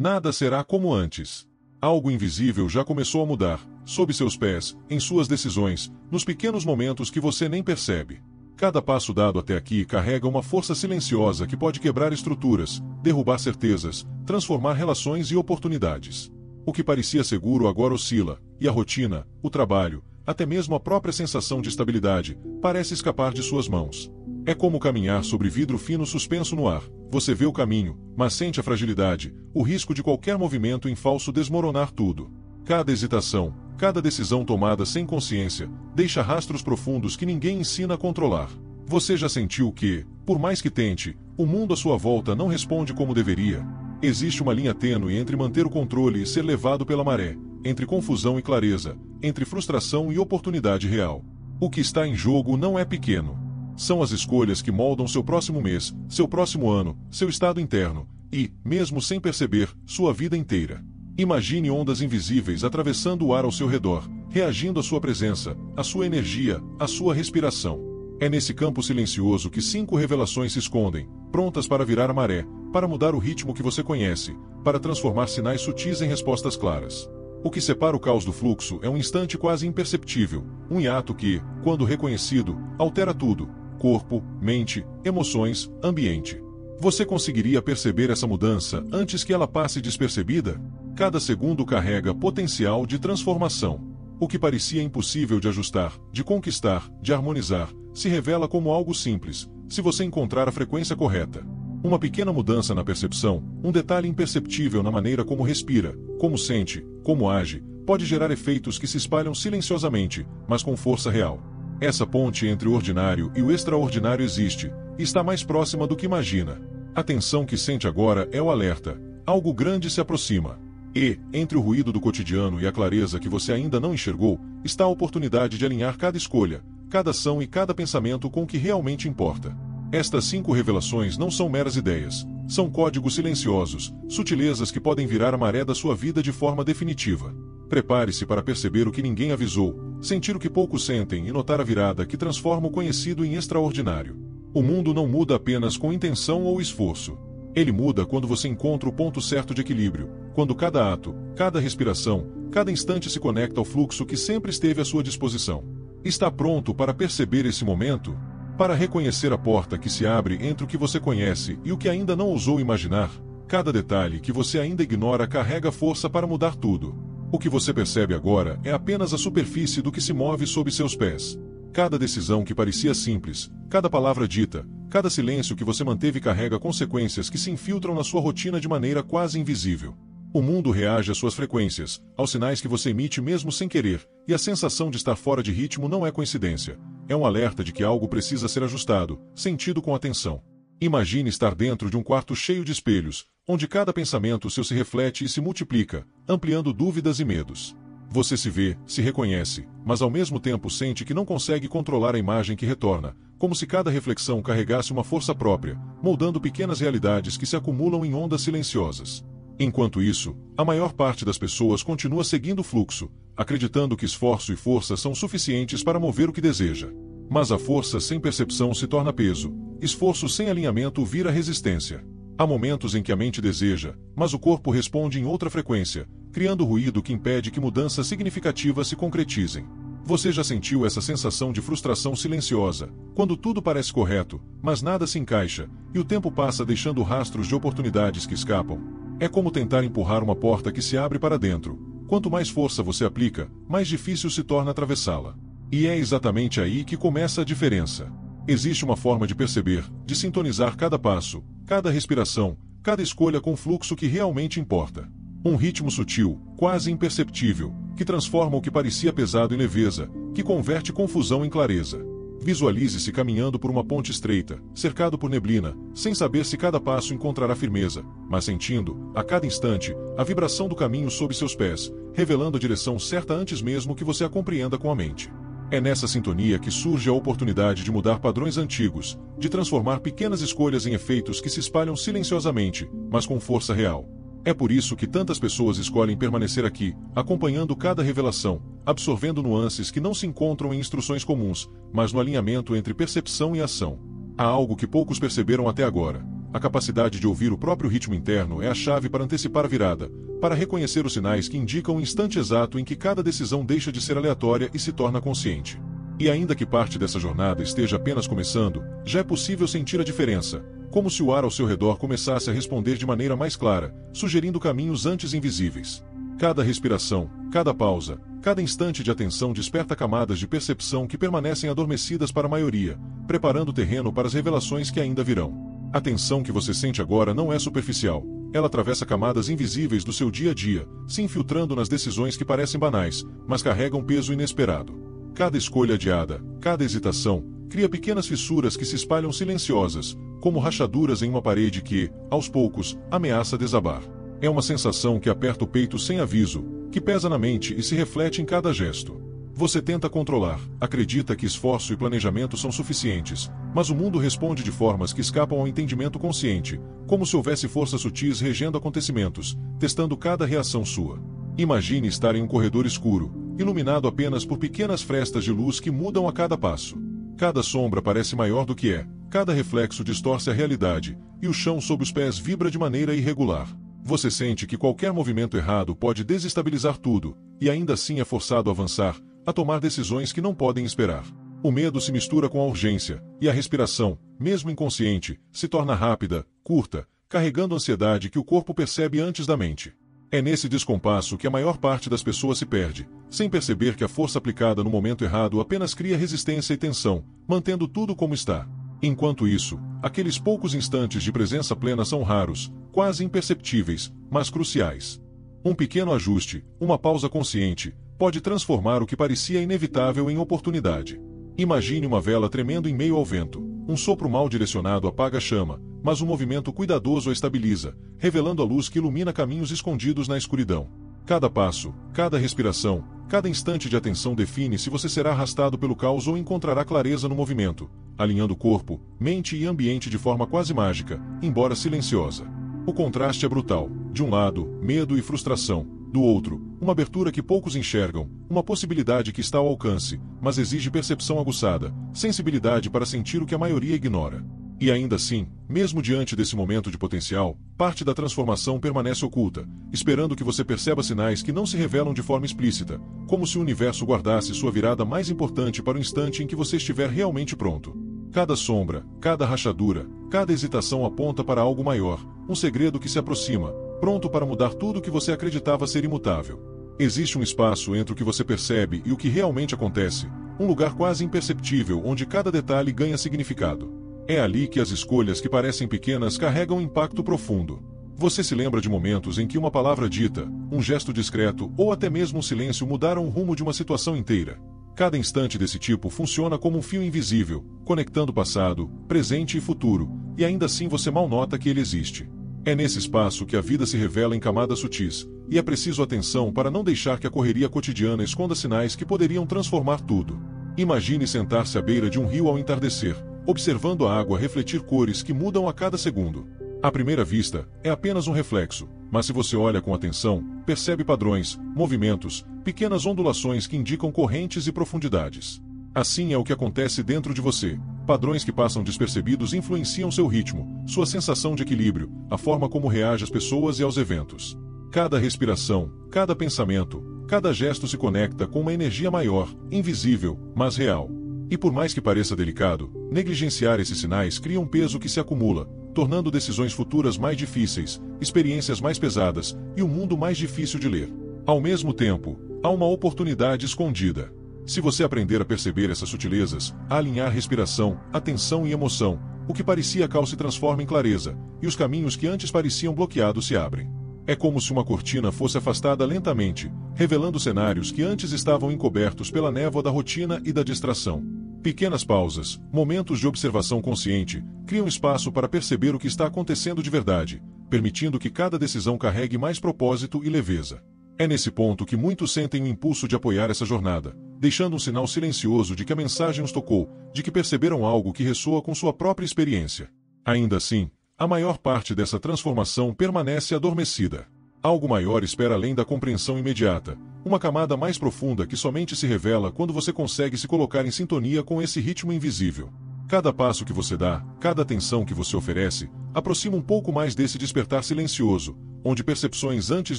Nada será como antes. Algo invisível já começou a mudar, sob seus pés, em suas decisões, nos pequenos momentos que você nem percebe. Cada passo dado até aqui carrega uma força silenciosa que pode quebrar estruturas, derrubar certezas, transformar relações e oportunidades. O que parecia seguro agora oscila, e a rotina, o trabalho, até mesmo a própria sensação de estabilidade, parece escapar de suas mãos. É como caminhar sobre vidro fino suspenso no ar. Você vê o caminho, mas sente a fragilidade, o risco de qualquer movimento em falso desmoronar tudo. Cada hesitação, cada decisão tomada sem consciência, deixa rastros profundos que ninguém ensina a controlar. Você já sentiu que, por mais que tente, o mundo à sua volta não responde como deveria? Existe uma linha tênue entre manter o controle e ser levado pela maré, entre confusão e clareza, entre frustração e oportunidade real. O que está em jogo não é pequeno. São as escolhas que moldam seu próximo mês, seu próximo ano, seu estado interno e, mesmo sem perceber, sua vida inteira. Imagine ondas invisíveis atravessando o ar ao seu redor, reagindo à sua presença, à sua energia, à sua respiração. É nesse campo silencioso que 5 revelações se escondem, prontas para virar a maré, para mudar o ritmo que você conhece, para transformar sinais sutis em respostas claras. O que separa o caos do fluxo é um instante quase imperceptível, um hiato que, quando reconhecido, altera tudo: corpo, mente, emoções, ambiente. Você conseguiria perceber essa mudança antes que ela passe despercebida? Cada segundo carrega potencial de transformação. O que parecia impossível de ajustar, de conquistar, de harmonizar, se revela como algo simples, se você encontrar a frequência correta. Uma pequena mudança na percepção, um detalhe imperceptível na maneira como respira, como sente, como age, pode gerar efeitos que se espalham silenciosamente, mas com força real. Essa ponte entre o ordinário e o extraordinário existe, e está mais próxima do que imagina. A tensão que sente agora é o alerta: algo grande se aproxima. E, entre o ruído do cotidiano e a clareza que você ainda não enxergou, está a oportunidade de alinhar cada escolha, cada ação e cada pensamento com o que realmente importa. Estas 5 revelações não são meras ideias, são códigos silenciosos, sutilezas que podem virar a maré da sua vida de forma definitiva. Prepare-se para perceber o que ninguém avisou, sentir o que poucos sentem e notar a virada que transforma o conhecido em extraordinário. O mundo não muda apenas com intenção ou esforço. Ele muda quando você encontra o ponto certo de equilíbrio, quando cada ato, cada respiração, cada instante se conecta ao fluxo que sempre esteve à sua disposição. Está pronto para perceber esse momento? Para reconhecer a porta que se abre entre o que você conhece e o que ainda não ousou imaginar? Cada detalhe que você ainda ignora carrega força para mudar tudo. O que você percebe agora é apenas a superfície do que se move sob seus pés. Cada decisão que parecia simples, cada palavra dita, cada silêncio que você manteve carrega consequências que se infiltram na sua rotina de maneira quase invisível. O mundo reage às suas frequências, aos sinais que você emite mesmo sem querer, e a sensação de estar fora de ritmo não é coincidência. É um alerta de que algo precisa ser ajustado, sentido com atenção. Imagine estar dentro de um quarto cheio de espelhos, onde cada pensamento seu se reflete e se multiplica, ampliando dúvidas e medos. Você se vê, se reconhece, mas ao mesmo tempo sente que não consegue controlar a imagem que retorna, como se cada reflexão carregasse uma força própria, moldando pequenas realidades que se acumulam em ondas silenciosas. Enquanto isso, a maior parte das pessoas continua seguindo o fluxo, acreditando que esforço e força são suficientes para mover o que deseja. Mas a força sem percepção se torna peso, esforço sem alinhamento vira resistência. Há momentos em que a mente deseja, mas o corpo responde em outra frequência, criando ruído que impede que mudanças significativas se concretizem. Você já sentiu essa sensação de frustração silenciosa, quando tudo parece correto, mas nada se encaixa, e o tempo passa deixando rastros de oportunidades que escapam? É como tentar empurrar uma porta que se abre para dentro. Quanto mais força você aplica, mais difícil se torna atravessá-la. E é exatamente aí que começa a diferença. Existe uma forma de perceber, de sintonizar cada passo, cada respiração, cada escolha com o fluxo que realmente importa. Um ritmo sutil, quase imperceptível, que transforma o que parecia pesado em leveza, que converte confusão em clareza. Visualize-se caminhando por uma ponte estreita, cercado por neblina, sem saber se cada passo encontrará firmeza, mas sentindo, a cada instante, a vibração do caminho sob seus pés, revelando a direção certa antes mesmo que você a compreenda com a mente. É nessa sintonia que surge a oportunidade de mudar padrões antigos, de transformar pequenas escolhas em efeitos que se espalham silenciosamente, mas com força real. É por isso que tantas pessoas escolhem permanecer aqui, acompanhando cada revelação, absorvendo nuances que não se encontram em instruções comuns, mas no alinhamento entre percepção e ação. Há algo que poucos perceberam até agora. a capacidade de ouvir o próprio ritmo interno é a chave para antecipar a virada, para reconhecer os sinais que indicam o instante exato em que cada decisão deixa de ser aleatória e se torna consciente. E ainda que parte dessa jornada esteja apenas começando, já é possível sentir a diferença, como se o ar ao seu redor começasse a responder de maneira mais clara, sugerindo caminhos antes invisíveis. Cada respiração, cada pausa, cada instante de atenção desperta camadas de percepção que permanecem adormecidas para a maioria, preparando o terreno para as revelações que ainda virão. A tensão que você sente agora não é superficial. Ela atravessa camadas invisíveis do seu dia a dia, se infiltrando nas decisões que parecem banais, mas carregam peso inesperado. Cada escolha adiada, cada hesitação, cria pequenas fissuras que se espalham silenciosas, como rachaduras em uma parede que, aos poucos, ameaça desabar. É uma sensação que aperta o peito sem aviso, que pesa na mente e se reflete em cada gesto. Você tenta controlar, acredita que esforço e planejamento são suficientes, mas o mundo responde de formas que escapam ao entendimento consciente, como se houvesse forças sutis regendo acontecimentos, testando cada reação sua. Imagine estar em um corredor escuro, iluminado apenas por pequenas frestas de luz que mudam a cada passo. Cada sombra parece maior do que é, cada reflexo distorce a realidade, e o chão sob os pés vibra de maneira irregular. Você sente que qualquer movimento errado pode desestabilizar tudo, e ainda assim é forçado a avançar, a tomar decisões que não podem esperar. O medo se mistura com a urgência, e a respiração, mesmo inconsciente, se torna rápida, curta, carregando ansiedade que o corpo percebe antes da mente. É nesse descompasso que a maior parte das pessoas se perde, sem perceber que a força aplicada no momento errado apenas cria resistência e tensão, mantendo tudo como está. Enquanto isso, aqueles poucos instantes de presença plena são raros, quase imperceptíveis, mas cruciais. Um pequeno ajuste, uma pausa consciente, pode transformar o que parecia inevitável em oportunidade. Imagine uma vela tremendo em meio ao vento. Um sopro mal direcionado apaga a chama, mas um movimento cuidadoso a estabiliza, revelando a luz que ilumina caminhos escondidos na escuridão. Cada passo, cada respiração, cada instante de atenção define se você será arrastado pelo caos ou encontrará clareza no movimento, alinhando corpo, mente e ambiente de forma quase mágica, embora silenciosa. O contraste é brutal. De um lado, medo e frustração. Do outro, uma abertura que poucos enxergam, uma possibilidade que está ao alcance, mas exige percepção aguçada, sensibilidade para sentir o que a maioria ignora. E ainda assim, mesmo diante desse momento de potencial, parte da transformação permanece oculta, esperando que você perceba sinais que não se revelam de forma explícita, como se o universo guardasse sua virada mais importante para o instante em que você estiver realmente pronto. Cada sombra, cada rachadura, cada hesitação aponta para algo maior, um segredo que se aproxima, pronto para mudar tudo o que você acreditava ser imutável. Existe um espaço entre o que você percebe e o que realmente acontece, um lugar quase imperceptível onde cada detalhe ganha significado. É ali que as escolhas que parecem pequenas carregam um impacto profundo. Você se lembra de momentos em que uma palavra dita, um gesto discreto ou até mesmo um silêncio mudaram o rumo de uma situação inteira. Cada instante desse tipo funciona como um fio invisível, conectando passado, presente e futuro, e ainda assim você mal nota que ele existe. É nesse espaço que a vida se revela em camadas sutis, e é preciso atenção para não deixar que a correria cotidiana esconda sinais que poderiam transformar tudo. Imagine sentar-se à beira de um rio ao entardecer, observando a água refletir cores que mudam a cada segundo. À primeira vista, é apenas um reflexo, mas se você olha com atenção, percebe padrões, movimentos, pequenas ondulações que indicam correntes e profundidades. Assim é o que acontece dentro de você. Padrões que passam despercebidos influenciam seu ritmo, sua sensação de equilíbrio, a forma como reage às pessoas e aos eventos. Cada respiração, cada pensamento, cada gesto se conecta com uma energia maior, invisível, mas real. E por mais que pareça delicado, negligenciar esses sinais cria um peso que se acumula, tornando decisões futuras mais difíceis, experiências mais pesadas e um mundo mais difícil de ler. Ao mesmo tempo, há uma oportunidade escondida. Se você aprender a perceber essas sutilezas, a alinhar respiração, atenção e emoção, o que parecia caos se transforma em clareza, e os caminhos que antes pareciam bloqueados se abrem. É como se uma cortina fosse afastada lentamente, revelando cenários que antes estavam encobertos pela névoa da rotina e da distração. Pequenas pausas, momentos de observação consciente, criam espaço para perceber o que está acontecendo de verdade, permitindo que cada decisão carregue mais propósito e leveza. É nesse ponto que muitos sentem o impulso de apoiar essa jornada, deixando um sinal silencioso de que a mensagem os tocou, de que perceberam algo que ressoa com sua própria experiência. Ainda assim, a maior parte dessa transformação permanece adormecida. Algo maior espera além da compreensão imediata, uma camada mais profunda que somente se revela quando você consegue se colocar em sintonia com esse ritmo invisível. Cada passo que você dá, cada atenção que você oferece, aproxima um pouco mais desse despertar silencioso, onde percepções antes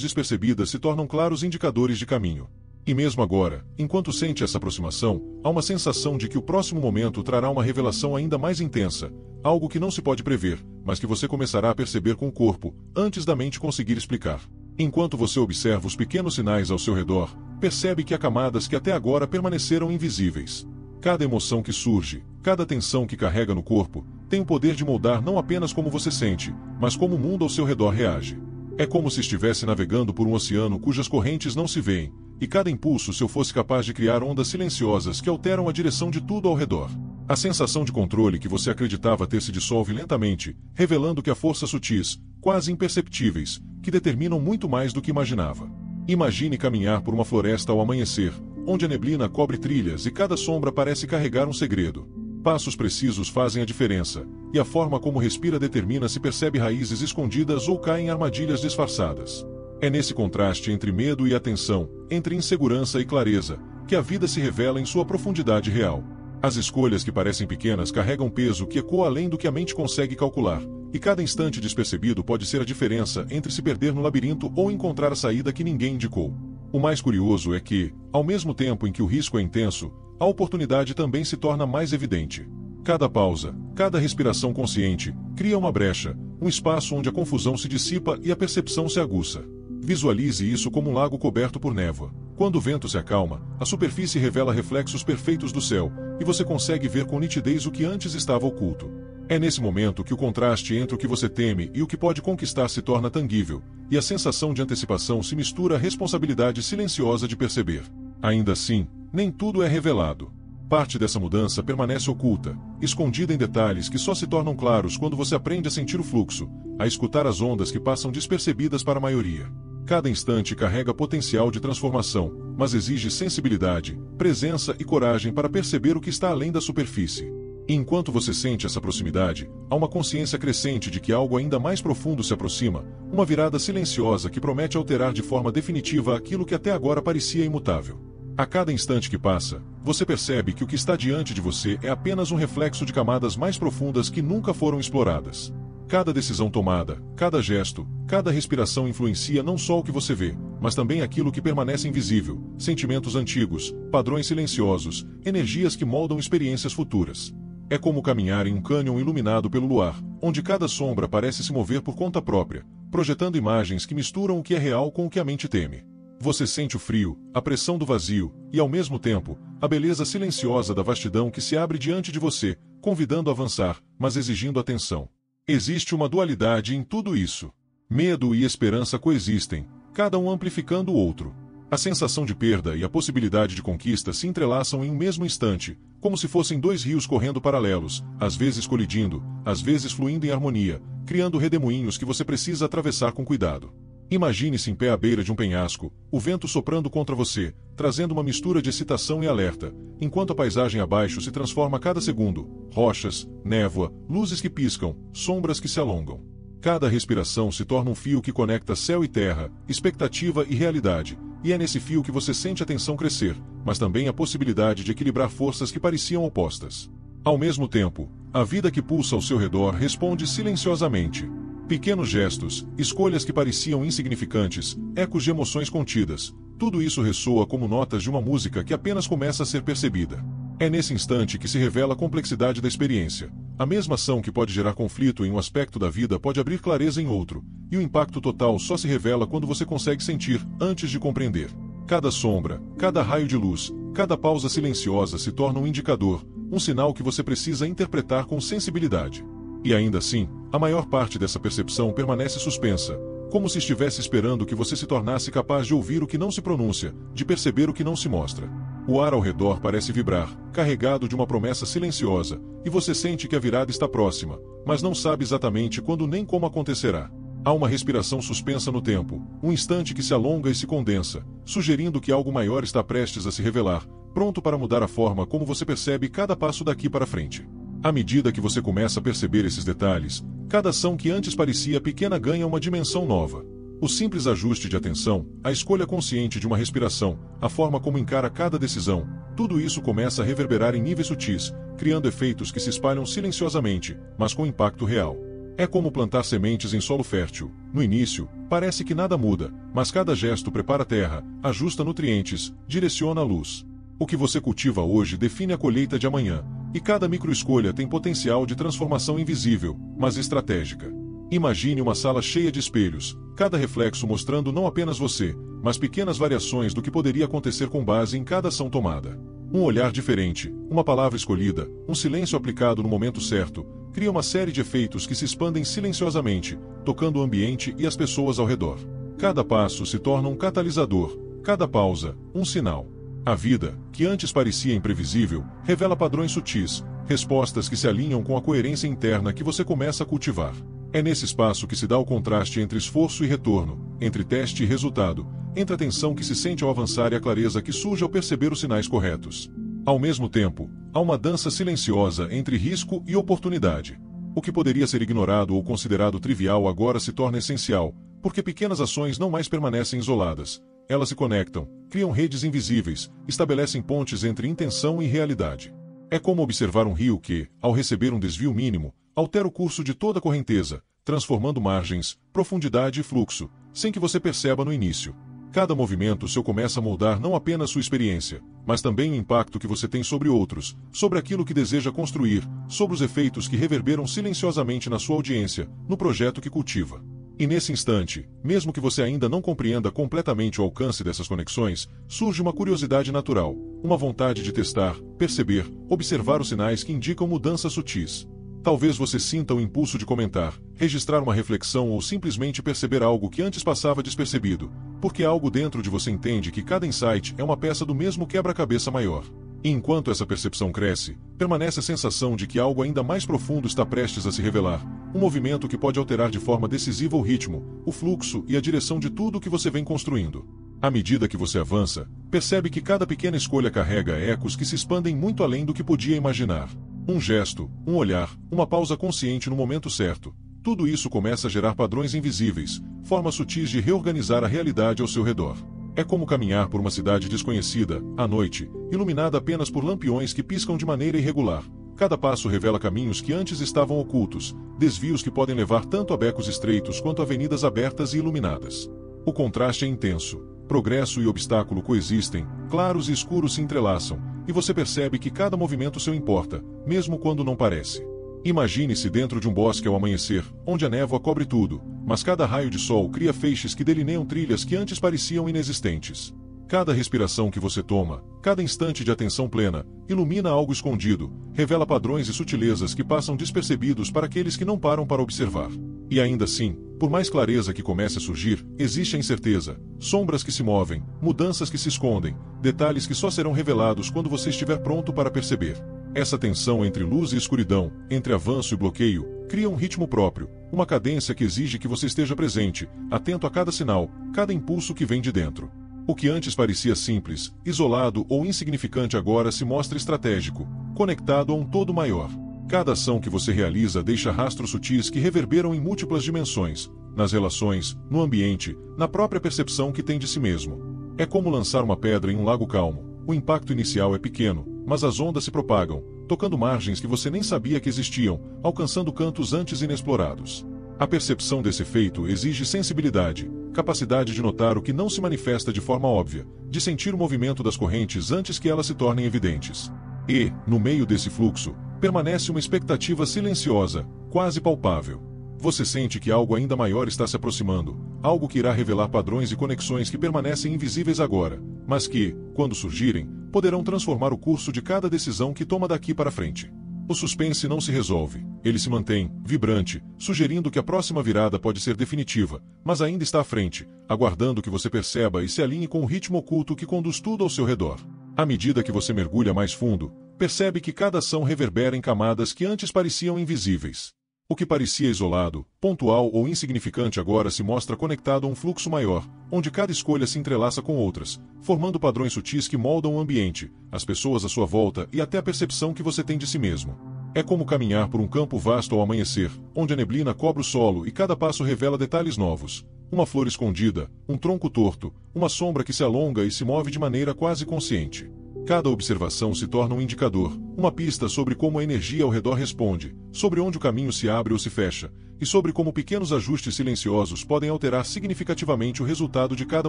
despercebidas se tornam claros indicadores de caminho. E mesmo agora, enquanto sente essa aproximação, há uma sensação de que o próximo momento trará uma revelação ainda mais intensa, algo que não se pode prever, mas que você começará a perceber com o corpo, antes da mente conseguir explicar. Enquanto você observa os pequenos sinais ao seu redor, percebe que há camadas que até agora permaneceram invisíveis. Cada emoção que surge, cada tensão que carrega no corpo, tem o poder de moldar não apenas como você sente, mas como o mundo ao seu redor reage. É como se estivesse navegando por um oceano cujas correntes não se veem, e cada impulso seu fosse capaz de criar ondas silenciosas que alteram a direção de tudo ao redor. A sensação de controle que você acreditava ter se dissolve lentamente, revelando que há forças sutis, quase imperceptíveis, que determinam muito mais do que imaginava. Imagine caminhar por uma floresta ao amanhecer, onde a neblina cobre trilhas e cada sombra parece carregar um segredo. Passos precisos fazem a diferença, e a forma como respira determina se percebe raízes escondidas ou cai em armadilhas disfarçadas. É nesse contraste entre medo e atenção, entre insegurança e clareza, que a vida se revela em sua profundidade real. As escolhas que parecem pequenas carregam peso que ecoa além do que a mente consegue calcular, e cada instante despercebido pode ser a diferença entre se perder no labirinto ou encontrar a saída que ninguém indicou. O mais curioso é que, ao mesmo tempo em que o risco é intenso, a oportunidade também se torna mais evidente. Cada pausa, cada respiração consciente, cria uma brecha, um espaço onde a confusão se dissipa e a percepção se aguça. Visualize isso como um lago coberto por névoa. Quando o vento se acalma, a superfície revela reflexos perfeitos do céu, e você consegue ver com nitidez o que antes estava oculto. É nesse momento que o contraste entre o que você teme e o que pode conquistar se torna tangível, e a sensação de antecipação se mistura à responsabilidade silenciosa de perceber. Ainda assim, nem tudo é revelado. Parte dessa mudança permanece oculta, escondida em detalhes que só se tornam claros quando você aprende a sentir o fluxo, a escutar as ondas que passam despercebidas para a maioria. Cada instante carrega potencial de transformação, mas exige sensibilidade, presença e coragem para perceber o que está além da superfície. E enquanto você sente essa proximidade, há uma consciência crescente de que algo ainda mais profundo se aproxima, uma virada silenciosa que promete alterar de forma definitiva aquilo que até agora parecia imutável. A cada instante que passa, você percebe que o que está diante de você é apenas um reflexo de camadas mais profundas que nunca foram exploradas. Cada decisão tomada, cada gesto, cada respiração influencia não só o que você vê, mas também aquilo que permanece invisível, sentimentos antigos, padrões silenciosos, energias que moldam experiências futuras. É como caminhar em um cânion iluminado pelo luar, onde cada sombra parece se mover por conta própria, projetando imagens que misturam o que é real com o que a mente teme. Você sente o frio, a pressão do vazio, e ao mesmo tempo, a beleza silenciosa da vastidão que se abre diante de você, convidando a avançar, mas exigindo atenção. Existe uma dualidade em tudo isso. Medo e esperança coexistem, cada um amplificando o outro. A sensação de perda e a possibilidade de conquista se entrelaçam em um mesmo instante, como se fossem dois rios correndo paralelos, às vezes colidindo, às vezes fluindo em harmonia, criando redemoinhos que você precisa atravessar com cuidado. Imagine-se em pé à beira de um penhasco, o vento soprando contra você, trazendo uma mistura de excitação e alerta, enquanto a paisagem abaixo se transforma a cada segundo, rochas, névoa, luzes que piscam, sombras que se alongam. Cada respiração se torna um fio que conecta céu e terra, expectativa e realidade, e é nesse fio que você sente a tensão crescer, mas também a possibilidade de equilibrar forças que pareciam opostas. Ao mesmo tempo, a vida que pulsa ao seu redor responde silenciosamente. Pequenos gestos, escolhas que pareciam insignificantes, ecos de emoções contidas, tudo isso ressoa como notas de uma música que apenas começa a ser percebida. É nesse instante que se revela a complexidade da experiência. A mesma ação que pode gerar conflito em um aspecto da vida pode abrir clareza em outro, e o impacto total só se revela quando você consegue sentir, antes de compreender. Cada sombra, cada raio de luz, cada pausa silenciosa se torna um indicador, um sinal que você precisa interpretar com sensibilidade. E ainda assim, a maior parte dessa percepção permanece suspensa, como se estivesse esperando que você se tornasse capaz de ouvir o que não se pronuncia, de perceber o que não se mostra. O ar ao redor parece vibrar, carregado de uma promessa silenciosa, e você sente que a virada está próxima, mas não sabe exatamente quando nem como acontecerá. Há uma respiração suspensa no tempo, um instante que se alonga e se condensa, sugerindo que algo maior está prestes a se revelar, pronto para mudar a forma como você percebe cada passo daqui para frente. À medida que você começa a perceber esses detalhes, cada ação que antes parecia pequena ganha uma dimensão nova. O simples ajuste de atenção, a escolha consciente de uma respiração, a forma como encara cada decisão, tudo isso começa a reverberar em níveis sutis, criando efeitos que se espalham silenciosamente, mas com impacto real. É como plantar sementes em solo fértil. No início, parece que nada muda, mas cada gesto prepara a terra, ajusta nutrientes, direciona a luz. O que você cultiva hoje define a colheita de amanhã, e cada microescolha tem potencial de transformação invisível, mas estratégica. Imagine uma sala cheia de espelhos, cada reflexo mostrando não apenas você, mas pequenas variações do que poderia acontecer com base em cada ação tomada. Um olhar diferente, uma palavra escolhida, um silêncio aplicado no momento certo, cria uma série de efeitos que se expandem silenciosamente, tocando o ambiente e as pessoas ao redor. Cada passo se torna um catalisador, cada pausa, um sinal. A vida, que antes parecia imprevisível, revela padrões sutis, respostas que se alinham com a coerência interna que você começa a cultivar. É nesse espaço que se dá o contraste entre esforço e retorno, entre teste e resultado, entre a tensão que se sente ao avançar e a clareza que surge ao perceber os sinais corretos. Ao mesmo tempo, há uma dança silenciosa entre risco e oportunidade. O que poderia ser ignorado ou considerado trivial agora se torna essencial, porque pequenas ações não mais permanecem isoladas. Elas se conectam, criam redes invisíveis, estabelecem pontes entre intenção e realidade. É como observar um rio que, ao receber um desvio mínimo, altera o curso de toda a correnteza, transformando margens, profundidade e fluxo, sem que você perceba no início. Cada movimento seu começa a moldar não apenas sua experiência, mas também o impacto que você tem sobre outros, sobre aquilo que deseja construir, sobre os efeitos que reverberam silenciosamente na sua audiência, no projeto que cultiva. E nesse instante, mesmo que você ainda não compreenda completamente o alcance dessas conexões, surge uma curiosidade natural, uma vontade de testar, perceber, observar os sinais que indicam mudanças sutis. Talvez você sinta o impulso de comentar, registrar uma reflexão ou simplesmente perceber algo que antes passava despercebido, porque algo dentro de você entende que cada insight é uma peça do mesmo quebra-cabeça maior. E enquanto essa percepção cresce, permanece a sensação de que algo ainda mais profundo está prestes a se revelar, um movimento que pode alterar de forma decisiva o ritmo, o fluxo e a direção de tudo o que você vem construindo. À medida que você avança, percebe que cada pequena escolha carrega ecos que se expandem muito além do que podia imaginar. Um gesto, um olhar, uma pausa consciente no momento certo. Tudo isso começa a gerar padrões invisíveis, formas sutis de reorganizar a realidade ao seu redor. É como caminhar por uma cidade desconhecida, à noite, iluminada apenas por lampiões que piscam de maneira irregular. Cada passo revela caminhos que antes estavam ocultos, desvios que podem levar tanto a becos estreitos quanto a avenidas abertas e iluminadas. O contraste é intenso. Progresso e obstáculo coexistem, claros e escuros se entrelaçam, e você percebe que cada movimento seu importa, mesmo quando não parece. Imagine-se dentro de um bosque ao amanhecer, onde a névoa cobre tudo, mas cada raio de sol cria feixes que delineiam trilhas que antes pareciam inexistentes. Cada respiração que você toma, cada instante de atenção plena, ilumina algo escondido, revela padrões e sutilezas que passam despercebidos para aqueles que não param para observar. E ainda assim, por mais clareza que comece a surgir, existe a incerteza, sombras que se movem, mudanças que se escondem, detalhes que só serão revelados quando você estiver pronto para perceber. Essa tensão entre luz e escuridão, entre avanço e bloqueio, cria um ritmo próprio, uma cadência que exige que você esteja presente, atento a cada sinal, cada impulso que vem de dentro. O que antes parecia simples, isolado ou insignificante agora se mostra estratégico, conectado a um todo maior. Cada ação que você realiza deixa rastros sutis que reverberam em múltiplas dimensões, nas relações, no ambiente, na própria percepção que tem de si mesmo. É como lançar uma pedra em um lago calmo. O impacto inicial é pequeno, mas as ondas se propagam, tocando margens que você nem sabia que existiam, alcançando cantos antes inexplorados. A percepção desse efeito exige sensibilidade, capacidade de notar o que não se manifesta de forma óbvia, de sentir o movimento das correntes antes que elas se tornem evidentes. E, no meio desse fluxo, permanece uma expectativa silenciosa, quase palpável. Você sente que algo ainda maior está se aproximando, algo que irá revelar padrões e conexões que permanecem invisíveis agora, mas que, quando surgirem, poderão transformar o curso de cada decisão que toma daqui para frente. O suspense não se resolve, ele se mantém, vibrante, sugerindo que a próxima virada pode ser definitiva, mas ainda está à frente, aguardando que você perceba e se alinhe com o ritmo oculto que conduz tudo ao seu redor. À medida que você mergulha mais fundo, percebe que cada ação reverbera em camadas que antes pareciam invisíveis. O que parecia isolado, pontual ou insignificante agora se mostra conectado a um fluxo maior, onde cada escolha se entrelaça com outras, formando padrões sutis que moldam o ambiente, as pessoas à sua volta e até a percepção que você tem de si mesmo. É como caminhar por um campo vasto ao amanhecer, onde a neblina cobre o solo e cada passo revela detalhes novos. Uma flor escondida, um tronco torto, uma sombra que se alonga e se move de maneira quase consciente. Cada observação se torna um indicador, uma pista sobre como a energia ao redor responde, sobre onde o caminho se abre ou se fecha, e sobre como pequenos ajustes silenciosos podem alterar significativamente o resultado de cada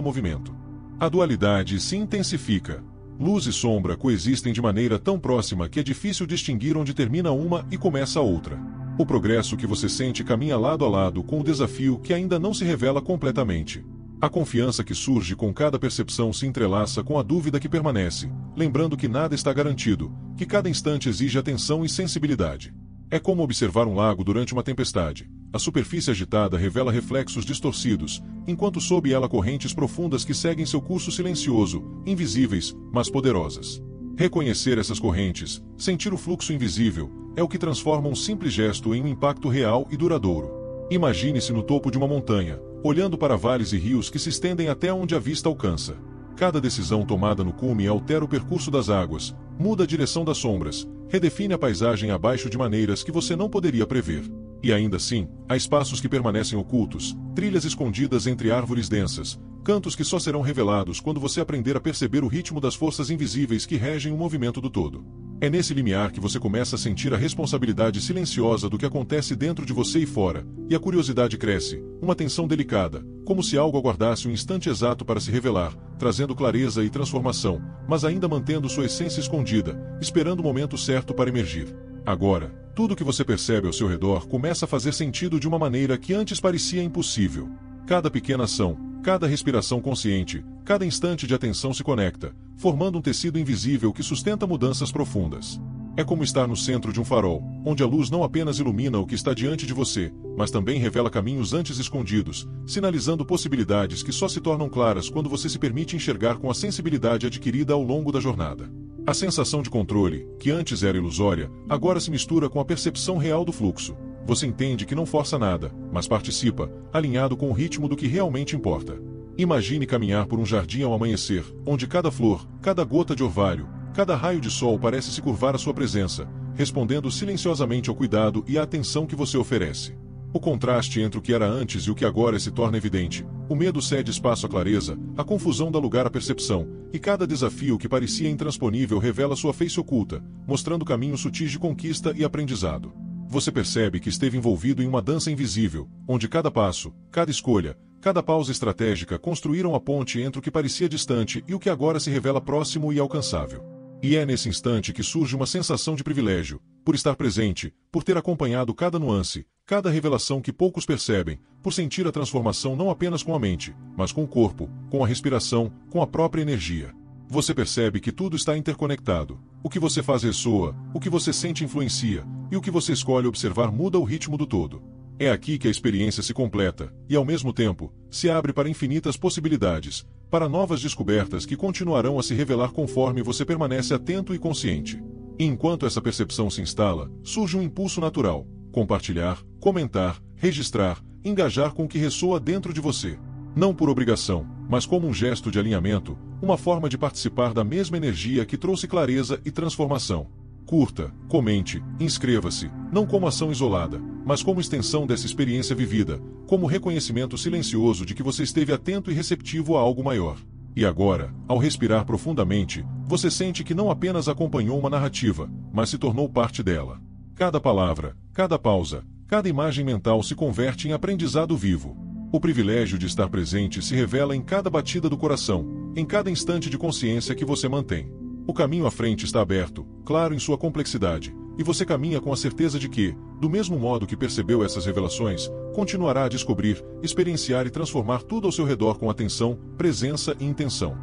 movimento. A dualidade se intensifica. Luz e sombra coexistem de maneira tão próxima que é difícil distinguir onde termina uma e começa a outra. O progresso que você sente caminha lado a lado com o desafio que ainda não se revela completamente. A confiança que surge com cada percepção se entrelaça com a dúvida que permanece, lembrando que nada está garantido, que cada instante exige atenção e sensibilidade. É como observar um lago durante uma tempestade. A superfície agitada revela reflexos distorcidos, enquanto sob ela correntes profundas que seguem seu curso silencioso, invisíveis, mas poderosas. Reconhecer essas correntes, sentir o fluxo invisível, é o que transforma um simples gesto em um impacto real e duradouro. Imagine-se no topo de uma montanha, olhando para vales e rios que se estendem até onde a vista alcança. Cada decisão tomada no cume altera o percurso das águas, muda a direção das sombras, redefine a paisagem abaixo de maneiras que você não poderia prever. E ainda assim, há espaços que permanecem ocultos, trilhas escondidas entre árvores densas, cantos que só serão revelados quando você aprender a perceber o ritmo das forças invisíveis que regem o movimento do todo. É nesse limiar que você começa a sentir a responsabilidade silenciosa do que acontece dentro de você e fora, e a curiosidade cresce, uma tensão delicada, como se algo aguardasse um instante exato para se revelar, trazendo clareza e transformação, mas ainda mantendo sua essência escondida, esperando o momento certo para emergir. Agora, tudo o que você percebe ao seu redor começa a fazer sentido de uma maneira que antes parecia impossível. Cada pequena ação, cada respiração consciente, cada instante de atenção se conecta, formando um tecido invisível que sustenta mudanças profundas. É como estar no centro de um farol, onde a luz não apenas ilumina o que está diante de você, mas também revela caminhos antes escondidos, sinalizando possibilidades que só se tornam claras quando você se permite enxergar com a sensibilidade adquirida ao longo da jornada. A sensação de controle, que antes era ilusória, agora se mistura com a percepção real do fluxo. Você entende que não força nada, mas participa, alinhado com o ritmo do que realmente importa. Imagine caminhar por um jardim ao amanhecer, onde cada flor, cada gota de orvalho, cada raio de sol parece se curvar à sua presença, respondendo silenciosamente ao cuidado e à atenção que você oferece. O contraste entre o que era antes e o que agora se torna evidente. O medo cede espaço à clareza, a confusão dá lugar à percepção, e cada desafio que parecia intransponível revela sua face oculta, mostrando caminhos sutis de conquista e aprendizado. Você percebe que esteve envolvido em uma dança invisível, onde cada passo, cada escolha, cada pausa estratégica construíram a ponte entre o que parecia distante e o que agora se revela próximo e alcançável. E é nesse instante que surge uma sensação de privilégio, por estar presente, por ter acompanhado cada nuance, cada revelação que poucos percebem, por sentir a transformação não apenas com a mente, mas com o corpo, com a respiração, com a própria energia. Você percebe que tudo está interconectado. O que você faz ressoa, o que você sente influencia, e o que você escolhe observar muda o ritmo do todo. É aqui que a experiência se completa, e ao mesmo tempo, se abre para infinitas possibilidades, para novas descobertas que continuarão a se revelar conforme você permanece atento e consciente. E enquanto essa percepção se instala, surge um impulso natural: compartilhar, comentar, registrar, engajar com o que ressoa dentro de você. Não por obrigação, mas como um gesto de alinhamento, uma forma de participar da mesma energia que trouxe clareza e transformação. Curta, comente, inscreva-se, não como ação isolada, mas como extensão dessa experiência vivida, como reconhecimento silencioso de que você esteve atento e receptivo a algo maior. E agora, ao respirar profundamente, você sente que não apenas acompanhou uma narrativa, mas se tornou parte dela. Cada palavra, cada pausa, cada imagem mental se converte em aprendizado vivo. O privilégio de estar presente se revela em cada batida do coração, em cada instante de consciência que você mantém. O caminho à frente está aberto, claro em sua complexidade, e você caminha com a certeza de que, do mesmo modo que percebeu essas revelações, continuará a descobrir, experienciar e transformar tudo ao seu redor com atenção, presença e intenção.